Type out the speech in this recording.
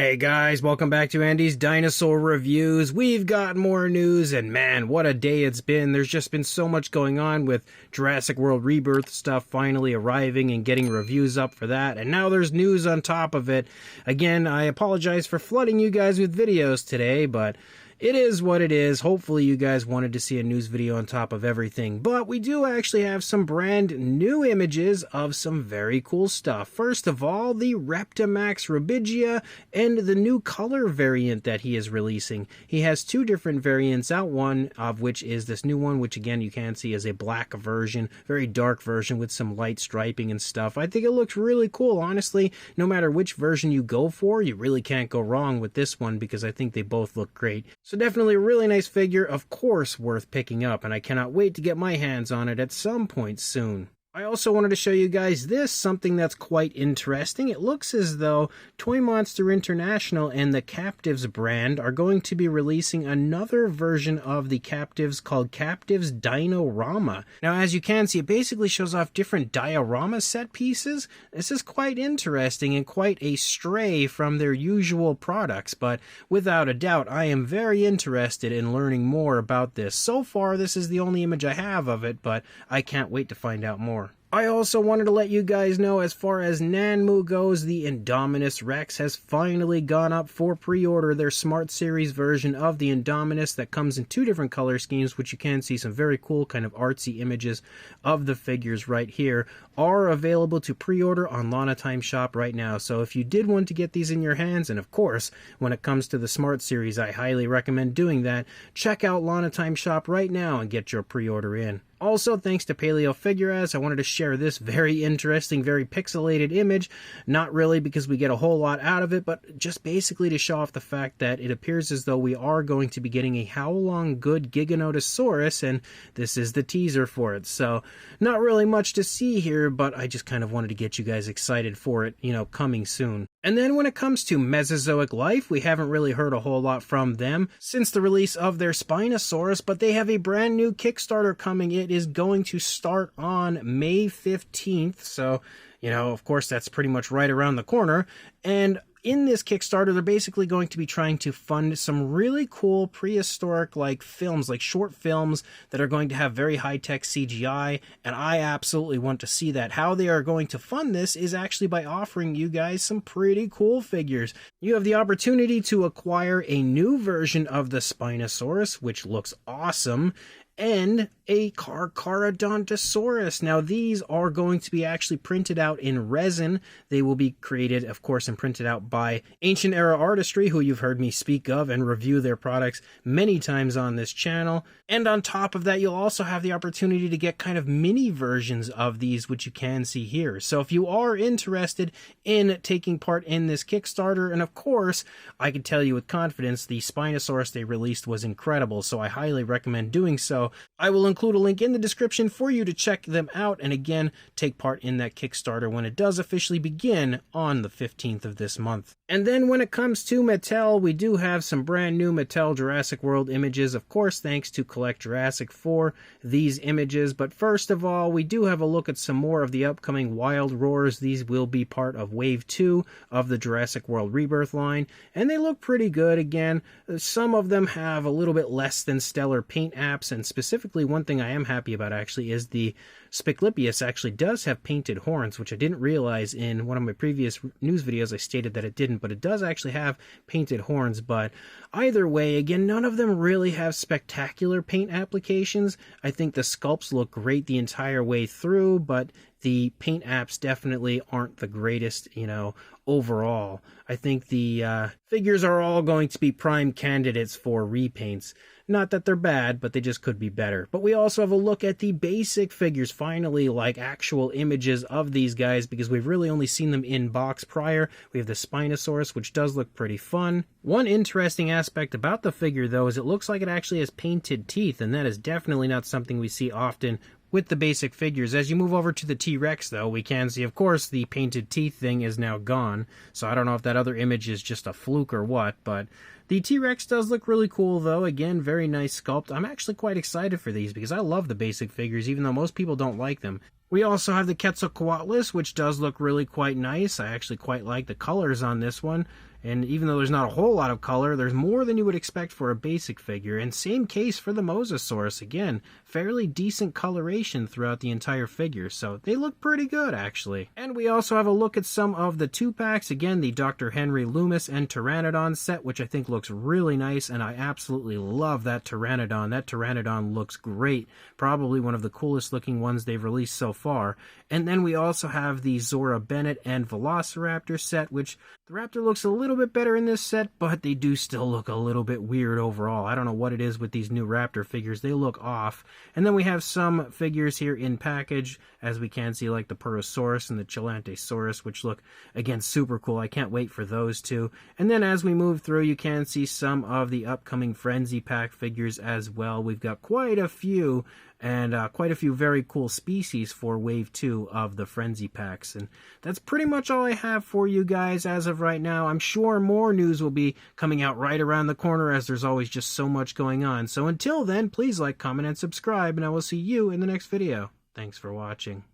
Hey guys, welcome back to Andy's Dinosaur Reviews. We've got more news, and man, what a day it's been. There's just been so much going on with Jurassic World Rebirth stuff finally arriving and getting reviews up for that, and now there's news on top of it. Again, I apologize for flooding you guys with videos today, but it is what it is. Hopefully you guys wanted to see a news video on top of everything, but we do actually have some brand new images of some very cool stuff. First of all, the Reptimax Rubidgea and the new color variant that he is releasing. He has two different variants out, one of which is this new one, which again you can see is a black version, very dark version with some light striping and stuff. I think it looks really cool. Honestly, no matter which version you go for, you really can't go wrong with this one because I think they both look great. So definitely a really nice figure, of course worth picking up, and I cannot wait to get my hands on it at some point soon. I also wanted to show you guys this, something that's quite interesting. It looks as though Toy Monster International and the Captivz brand are going to be releasing another version of the Captivz called Captivz Dinorama. Now, as you can see, it basically shows off different diorama set pieces. This is quite interesting and quite a stray from their usual products, but without a doubt, I am very interested in learning more about this. So far, this is the only image I have of it, but I can't wait to find out more. I also wanted to let you guys know, as far as Nanmu goes, the Indominus Rex has finally gone up for pre-order. Their Smart Series version of the Indominus that comes in two different color schemes, which you can see some very cool kind of artsy images of the figures right here, are available to pre-order on Lana Time Shop right now. So if you did want to get these in your hands, and of course, when it comes to the Smart Series, I highly recommend doing that, check out Lana Time Shop right now and get your pre-order in. Also, thanks to Paleo Figuras, I wanted to share this very interesting, very pixelated image. Not really because we get a whole lot out of it, but just basically to show off the fact that it appears as though we are going to be getting a Haolonggood Giganotosaurus, and this is the teaser for it. So, not really much to see here, but I just kind of wanted to get you guys excited for it, you know, coming soon. And then when it comes to Mesozoic Life, we haven't really heard a whole lot from them since the release of their Spinosaurus, but they have a brand new Kickstarter coming. It is going to start on May 15th, so, you know, of course, that's pretty much right around the corner. And in this Kickstarter, they're basically going to be trying to fund some really cool prehistoric like films, like short films that are going to have very high-tech CGI, and I absolutely want to see that. How they are going to fund this is actually by offering you guys some pretty cool figures. You have the opportunity to acquire a new version of the Spinosaurus, which looks awesome, and a Carcharodontosaurus. Now, these are going to be actually printed out in resin. They will be created, of course, and printed out by Ancient Era Artistry, who you've heard me speak of and review their products many times on this channel. And on top of that, you'll also have the opportunity to get kind of mini versions of these, which you can see here. So if you are interested in taking part in this Kickstarter, and of course, I can tell you with confidence, the Spinosaurus they released was incredible, so I highly recommend doing so. I will include a link in the description for you to check them out, and again, take part in that Kickstarter when it does officially begin on the 15th of this month. And then when it comes to Mattel, we do have some brand new Mattel Jurassic World images, of course, thanks to Collect Jurassic for these images. But first of all, we do have a look at some more of the upcoming Wild Roars. These will be part of Wave 2 of the Jurassic World Rebirth line, and they look pretty good. Again, some of them have a little bit less than stellar paint apps, and specifically one thing I am happy about actually is the Spiclipius actually does have painted horns, which I didn't realize in one of my previous news videos. I stated that it didn't, but it does actually have painted horns. But either way, again, none of them really have spectacular paint applications. I think the sculpts look great the entire way through, but the paint apps definitely aren't the greatest, you know, overall. I think the figures are all going to be prime candidates for repaints. Not that they're bad, but they just could be better. But we also have a look at the basic figures, finally, like actual images of these guys, because we've really only seen them in box prior. We have the Spinosaurus, which does look pretty fun. One interesting aspect about the figure, though, is it looks like it actually has painted teeth, and that is definitely not something we see often with the basic figures. As you move over to the T-Rex, though, we can see, of course, the painted teeth thing is now gone. So I don't know if that other image is just a fluke or what, but The T-Rex does look really cool, though. Again, very nice sculpt. I'm actually quite excited for these because I love the basic figures, even though most people don't like them. We also have the Quetzalcoatlus, which does look really quite nice. I actually quite like the colors on this one. And even though there's not a whole lot of color, there's more than you would expect for a basic figure. And same case for the Mosasaurus. Again, fairly decent coloration throughout the entire figure, so they look pretty good, actually. And we also have a look at some of the 2-packs. Again, the Dr. Henry Loomis and Pteranodon set, which I think looks really nice, and I absolutely love that Pteranodon. That Pteranodon looks great. Probably one of the coolest looking ones they've released so far. And then we also have the Zora Bennett and Velociraptor set, which the Raptor looks a little bit better in this set, but they do still look a little bit weird overall. I don't know what it is with these new Raptor figures. They look off. And then we have some figures here in package, as we can see, like the Purosaurus and the Chelantesaurus, which look, again, super cool. I can't wait for those two. And then as we move through, you can see some of the upcoming Frenzy Pack figures as well. We've got quite a few, and quite a few very cool species for Wave 2 of the Frenzy Packs. And that's pretty much all I have for you guys as of right now. I'm sure more news will be coming out right around the corner, as there's always just so much going on. So until then, please like, comment, and subscribe, and I will see you in the next video. Thanks for watching.